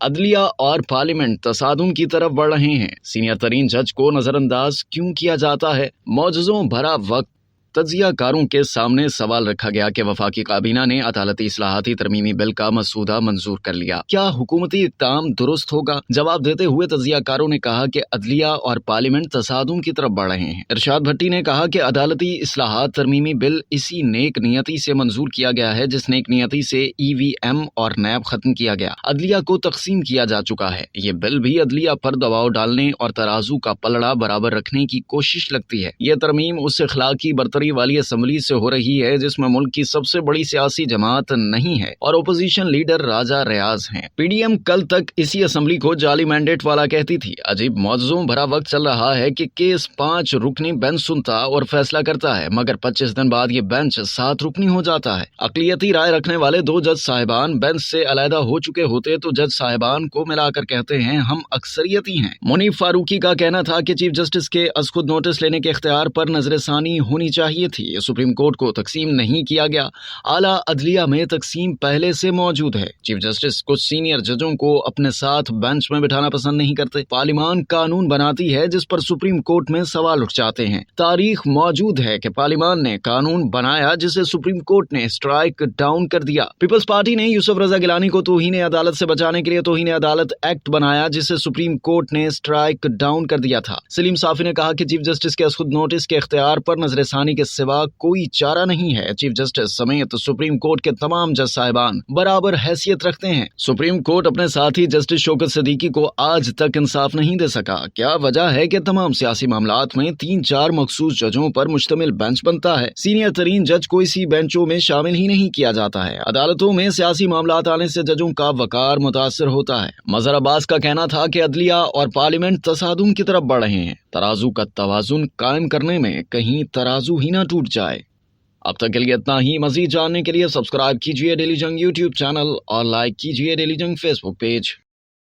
عدلیہ اور پارلیمنٹ تصادم کی طرف بڑھ رہے ہیں۔ سینئر ترین جج کو نظر انداز کیوں کیا جاتا ہے؟ معجزوں بھرا وقت تجزیہ کاروں کے سامنے سوال رکھا گیا کہ وفاقی کابینہ نے عدالتی اصلاحاتی ترمیمی بل کا مسودہ منظور کر لیا، کیا حکومتی اقدام درست ہوگا؟ جواب دیتے ہوئے تجزیہ کاروں نے کہا کہ عدلیہ اور پارلیمنٹ تصادم کی طرف بڑھ رہے ہیں۔ ارشاد بھٹی نے کہا کہ عدالتی اصلاحات ترمیمی بل اسی نیک نیتی سے منظور کیا گیا ہے جس نیک نیتی سے EVM اور نیب ختم کیا گیا۔ عدلیہ کو تقسیم کیا جا چکا ہے۔ یہ بل بھی عدلیہ پر دباؤ ڈالنے اور ترازو کا پلڑا برابر رکھنے کی کوشش لگتی ہے۔ یہ ترمیم اس اخلاقی برتری والی اسمبلی سے ہو رہی ہے جس میں ملک کی سب سے بڑی سیاسی جماعت نہیں ہے اور اپوزیشن لیڈر راجہ ریاض ہیں۔ PDM کل تک اسی اسمبلی کو جعلی مینڈیٹ والا کہتی تھی۔ عجیب معجزوں بھرا وقت چل رہا ہے کہ کیس 5 رکنی بینچ سنتا اور فیصلہ کرتا ہے، مگر 25 دن بعد یہ بینچ 7 رکنی ہو جاتا ہے۔ اقلیتی رائے رکھنے والے 2 جج صاحبان بینچ سے علیحدہ ہو چکے ہوتے تو جج صاحبان کو ملا کر کہتے ہیں ہم اکثریتی ہیں۔ منیب فاروقی کا کہنا تھا کہ چیف جسٹس کے از خود نوٹس لینے کے اختیار پر نظر ثانی ہونی چاہیے تھی۔ سپریم کورٹ کو تقسیم نہیں کیا گیا۔ اعلیٰ عدلیہ میں تقسیم پہلے سے موجود ہے۔ چیف جسٹس کچھ سینئر ججوں کو اپنے ساتھ بینچ میں بٹھانا پسند نہیں کرتے۔ پارلیمان قانون بناتی ہے جس پر سپریم کورٹ میں سوال اٹھ جاتے ہیں۔ تاریخ موجود ہے کہ پارلیمان نے قانون بنایا جسے سپریم کورٹ نے اسٹرائک ڈاؤن کر دیا۔ پیپلز پارٹی نے یوسف رضا گیلانی کو توہین عدالت سے بچانے کے لیے توہین عدالت ایکٹ بنایا جسے سپریم کورٹ نے اسٹرائک ڈاؤن کر دیا تھا۔ سلیم صافی نے کہا کہ چیف جسٹس کے از خود نوٹس کے اختیار پر نظر ثانی کے سوا کوئی چارہ نہیں ہے۔ چیف جسٹس سمیت سپریم کورٹ کے تمام جج صاحبان برابر حیثیت رکھتے ہیں۔ سپریم کورٹ اپنے ساتھی جسٹس شوکت صدیقی کو آج تک انصاف نہیں دے سکا۔ کیا وجہ ہے کہ تمام سیاسی معاملات میں 3-4 مخصوص ججوں پر مشتمل بینچ بنتا ہے؟ سینئر ترین جج کو اسی بینچوں میں شامل ہی نہیں کیا جاتا ہے۔ عدالتوں میں سیاسی معاملات آنے سے ججوں کا وقار متاثر ہوتا ہے۔ مظہر عباس کا کہنا تھا کہ عدلیہ اور پارلیمنٹ تصادم کی طرف بڑھ رہے ہیں۔ ترازو کا توازن قائم کرنے میں کہیں ترازو ہی نہ ٹوٹ جائے۔ اب تک کے لیے اتنا ہی۔ مزید جاننے کے لیے سبسکرائب کیجیے ڈیلی جنگ YouTube چینل اور لائک کیجیے ڈیلی جنگ Facebook پیج۔